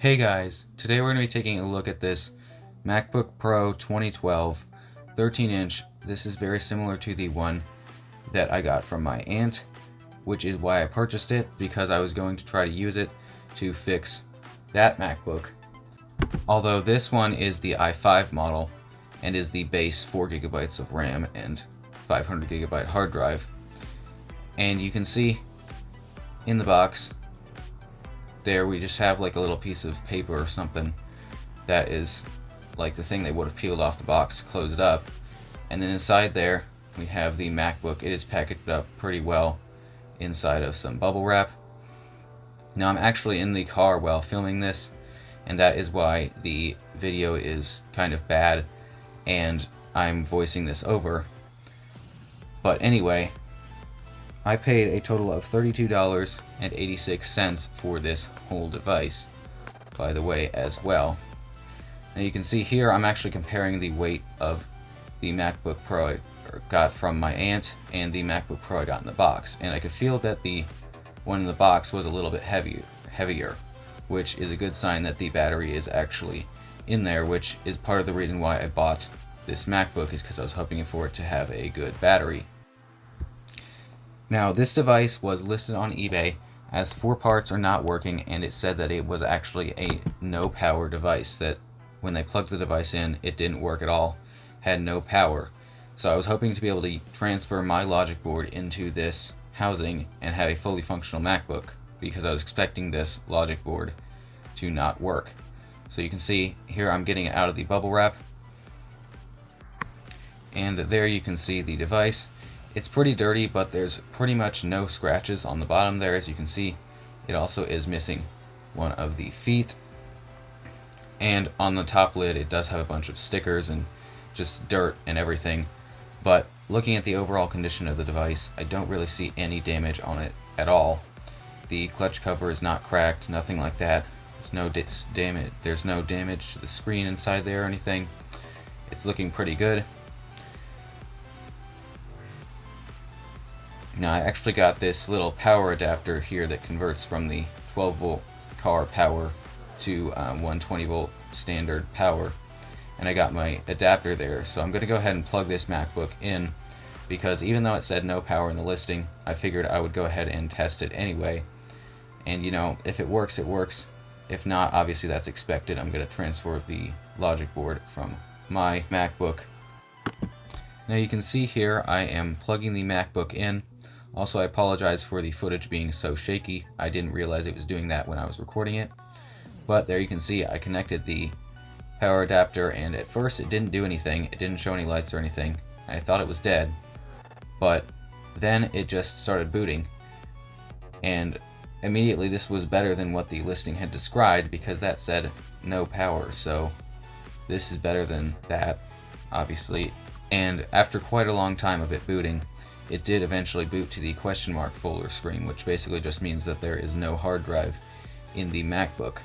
Hey guys, today we're going to be taking a look at this MacBook Pro 2012 13-inch. This is very similar to the one that I got from my aunt, which is why I purchased it, because I was going to try to use it to fix that MacBook. Although this one is the i5 model and is the base 4GB of RAM and 500GB hard drive. And you can see in the box there we just have like a little piece of paper or something that is like the thing they would have peeled off the box to close it up, and then inside there we have the MacBook. It is packaged up pretty well inside of some bubble wrap. Now I'm actually in the car while filming this, and that is why the video is kind of bad and I'm voicing this over. But anyway, I paid a total of $32.86 for this whole device, by the way, as well. Now you can see here I'm actually comparing the weight of the MacBook Pro I got from my aunt and the MacBook Pro I got in the box, and I could feel that the one in the box was a little bit heavier, which is a good sign that the battery is actually in there, which is part of the reason why I bought this MacBook, is because I was hoping for it to have a good battery. Now, this device was listed on eBay as 4 parts are not working, and it said that it was actually a no power device, that when they plugged the device in, it didn't work at all, had no power. So I was hoping to be able to transfer my logic board into this housing and have a fully functional MacBook, because I was expecting this logic board to not work. So you can see here I'm getting it out of the bubble wrap, and there you can see the device. It's pretty dirty, but there's pretty much no scratches on the bottom there, as you can see. It also is missing one of the feet. And on the top lid, it does have a bunch of stickers and just dirt and everything. But looking at the overall condition of the device, I don't really see any damage on it at all. The clutch cover is not cracked, nothing like that. There's no damage to the screen inside there or anything. It's looking pretty good. Now, I actually got this little power adapter here that converts from the 12 volt car power to 120 volt standard power, and I got my adapter there. So I'm going to go ahead and plug this MacBook in, because even though it said no power in the listing, I figured I would go ahead and test it anyway. And you know, if it works, it works. If not, obviously that's expected. I'm going to transfer the logic board from my MacBook. Now you can see here I am plugging the MacBook in. Also, I apologize for the footage being so shaky. I didn't realize it was doing that when I was recording it. But there you can see I connected the power adapter, and at first it didn't do anything. It didn't show any lights or anything. I thought it was dead. But then it just started booting. And immediately this was better than what the listing had described, because that said no power. So this is better than that, obviously. And after quite a long time of it booting, it did eventually boot to the question mark folder screen, which basically just means that there is no hard drive in the MacBook.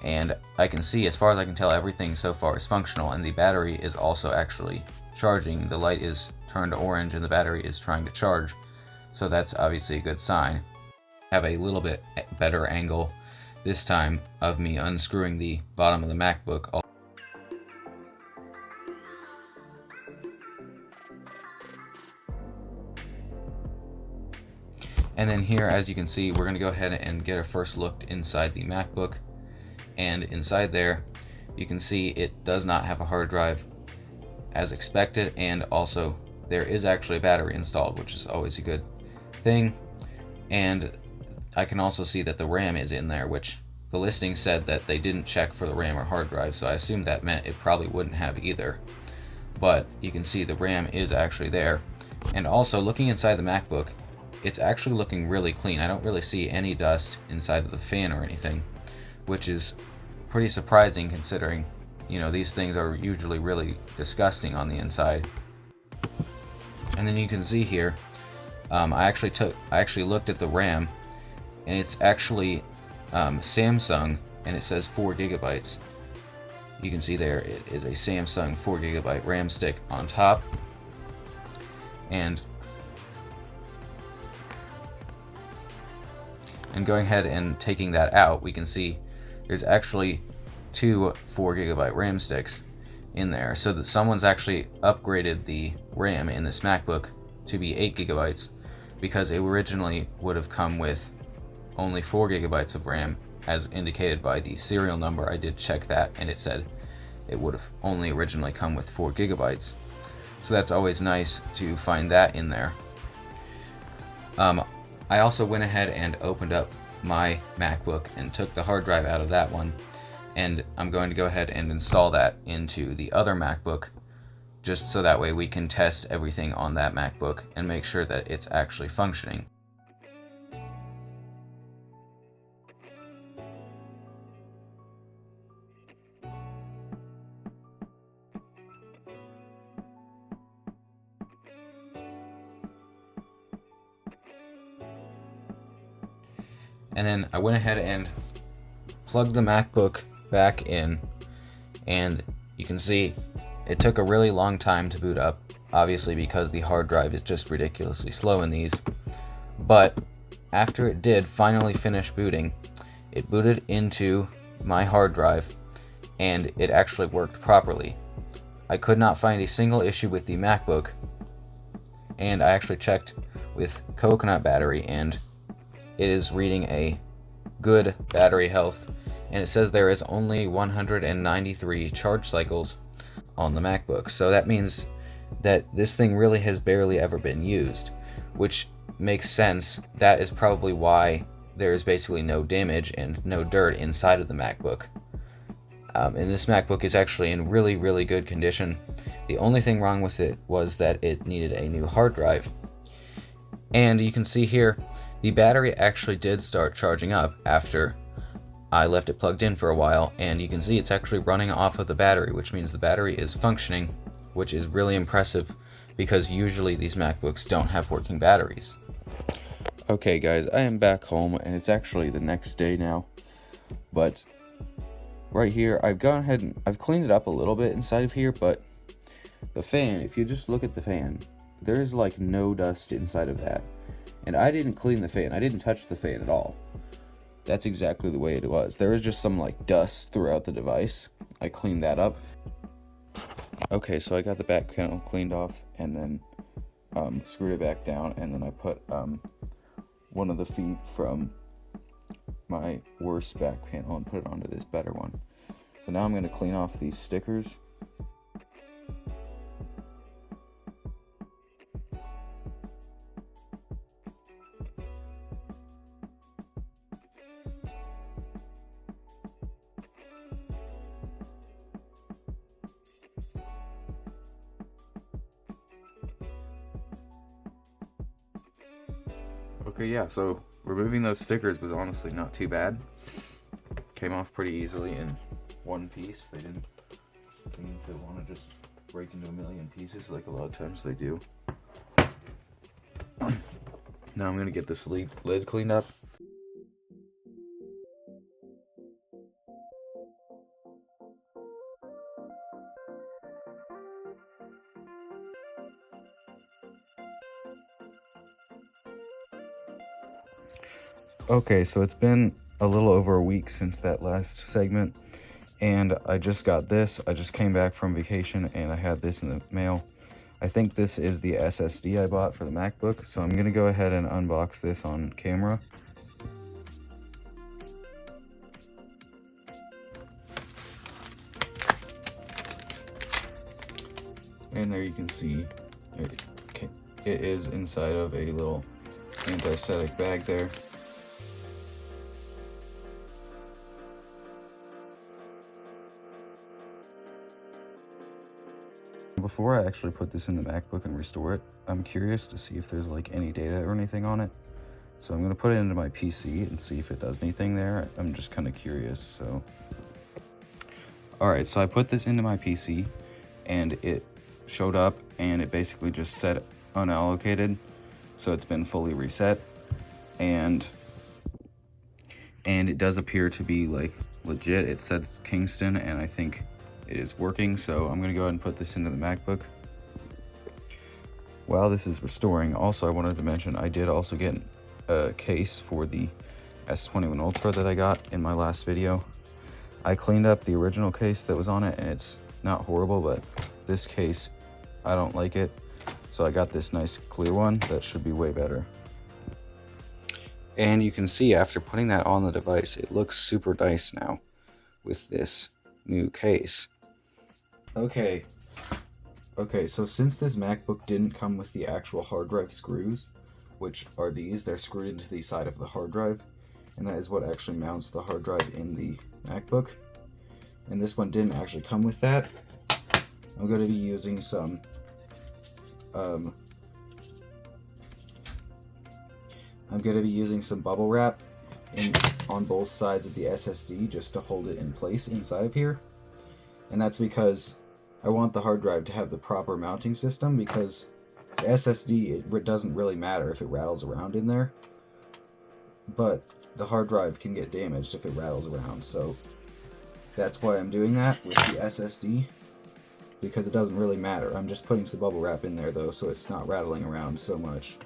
And I can see, as far as I can tell, everything so far is functional, and the battery is also actually charging. The light is turned orange and the battery is trying to charge, so that's obviously a good sign. I have a little bit better angle this time of me unscrewing the bottom of the MacBook. And then here, as you can see, we're going to go ahead and get a first look inside the MacBook. And inside there, you can see it does not have a hard drive as expected, and also there is actually a battery installed, which is always a good thing. And I can also see that the RAM is in there, which the listing said that they didn't check for the RAM or hard drive, so I assumed that meant it probably wouldn't have either. But you can see the RAM is actually there. And also, looking inside the MacBook, it's actually looking really clean. I don't really see any dust inside of the fan or anything, which is pretty surprising considering, you know, these things are usually really disgusting on the inside. And then you can see here, I actually looked at the RAM, and it's actually Samsung, and it says 4 gigabytes. You can see there it is a Samsung 4 gigabyte RAM stick on top, and going ahead and taking that out, we can see there's actually two 4GB RAM sticks in there, so that someone's actually upgraded the RAM in this MacBook to be 8GB, because it originally would have come with only 4GB of RAM, as indicated by the serial number. I did check that, and it said it would have only originally come with 4GB. So that's always nice to find that in there. I also went ahead and opened up my MacBook and took the hard drive out of that one, and I'm going to go ahead and install that into the other MacBook, just so that way we can test everything on that MacBook and make sure that it's actually functioning. And then I went ahead and plugged the MacBook back in, and you can see it took a really long time to boot up, obviously because the hard drive is just ridiculously slow in these. But after it did finally finish booting, it booted into my hard drive, and it actually worked properly. I could not find a single issue with the MacBook, and I actually checked with Coconut battery, and it is reading a good battery health, and it says there is only 193 charge cycles on the MacBook. So that means that this thing really has barely ever been used, which makes sense. That is probably why there is basically no damage and no dirt inside of the MacBook. And this MacBook is actually in really, really good condition. The only thing wrong with it was that it needed a new hard drive. And you can see here, the battery actually did start charging up after I left it plugged in for a while, and you can see it's actually running off of the battery, which means the battery is functioning, which is really impressive because usually these MacBooks don't have working batteries. Okay guys, I am back home, and it's actually the next day now, but right here I've gone ahead and I've cleaned it up a little bit inside of here, but the fan, if you just look at the fan, there's like no dust inside of that. And I didn't clean the fan. I didn't touch the fan at all. That's exactly the way it was. There was just some like dust throughout the device. I cleaned that up. Okay, so I got the back panel cleaned off, and then screwed it back down, and then I put one of the feet from my worst back panel and put it onto this better one. So now I'm going to clean off these stickers. Okay, yeah, so removing those stickers was honestly not too bad. Came off pretty easily in one piece. They didn't seem to want to just break into a million pieces like a lot of times they do. Now I'm going to get this lid cleaned up. Okay, so it's been a little over a week since that last segment, and I just got this. I just came back from vacation, and I had this in the mail. I think this is the SSD I bought for the MacBook, so I'm going to go ahead and unbox this on camera. And there you can see it is inside of a little anti-static bag there. Before I actually put this in the MacBook and restore it, I'm curious to see if there's like any data or anything on it. So I'm going to put it into my PC and see if it does anything there. I'm just kind of curious. So alright, so I put this into my PC and it showed up, and it basically just said unallocated. So it's been fully reset, and it does appear to be like legit. It says Kingston, and I think it is working, so I'm going to go ahead and put this into the MacBook. While this is restoring, also I wanted to mention I did also get a case for the S21 Ultra that I got in my last video. I cleaned up the original case that was on it, and it's not horrible, but this case, I don't like it. So I got this nice clear one that should be way better. And you can see after putting that on the device, it looks super nice now with this new case. Okay, so since this MacBook didn't come with the actual hard drive screws, which are these, they're screwed into the side of the hard drive, and that is what actually mounts the hard drive in the MacBook. And this one didn't actually come with that. I'm going to be using some bubble wrap on both sides of the SSD just to hold it in place inside of here. And that's because I want the hard drive to have the proper mounting system, because the SSD, it doesn't really matter if it rattles around in there, but the hard drive can get damaged if it rattles around. So that's why I'm doing that with the SSD, because it doesn't really matter. I'm just putting some bubble wrap in there though, so it's not rattling around so much.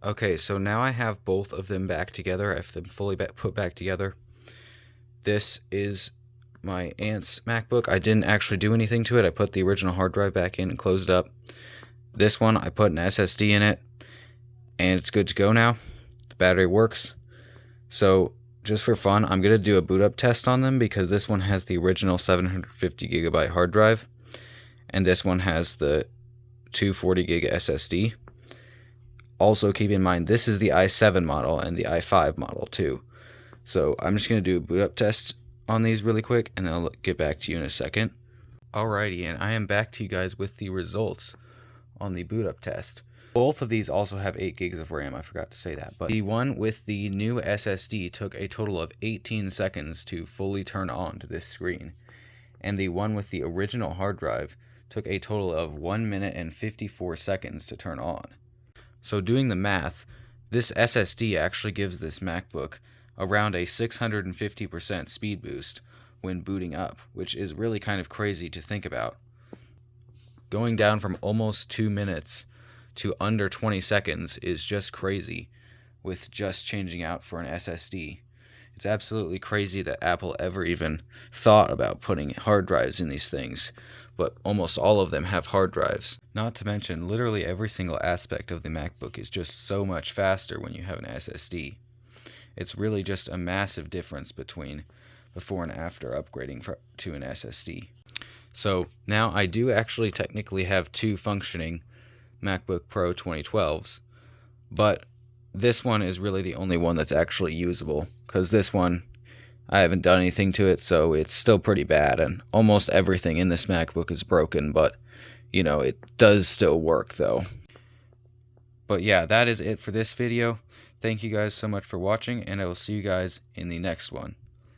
Okay, so now I have both of them back together. I have them fully put back together. This is my aunt's MacBook. I didn't actually do anything to it. I put the original hard drive back in and closed it up. This one, I put an SSD in it, and it's good to go now. The battery works. So just for fun, I'm going to do a boot up test on them, because this one has the original 750 gigabyte hard drive, and this one has the 240 gig SSD. Also, keep in mind, this is the i7 model and the i5 model too. So I'm just going to do a boot up test on these really quick, and then I'll get back to you in a second. Alrighty, and I am back to you guys with the results on the boot up test. Both of these also have 8 gigs of RAM, I forgot to say that. But the one with the new SSD took a total of 18 seconds to fully turn on to this screen. And the one with the original hard drive took a total of 1 minute and 54 seconds to turn on. So doing the math, this SSD actually gives this MacBook around a 650% speed boost when booting up, which is really kind of crazy to think about. Going down from almost 2 minutes to under 20 seconds is just crazy with just changing out for an SSD. It's absolutely crazy that Apple ever even thought about putting hard drives in these things, but almost all of them have hard drives. Not to mention, literally every single aspect of the MacBook is just so much faster when you have an SSD. It's really just a massive difference between before and after upgrading to an SSD. So now I do actually technically have 2 functioning MacBook Pro 2012s, but this one is really the only one that's actually usable, because this one, I haven't done anything to it, so it's still pretty bad, and almost everything in this MacBook is broken, but, you know, it does still work, though. But yeah, that is it for this video. Thank you guys so much for watching, and I will see you guys in the next one.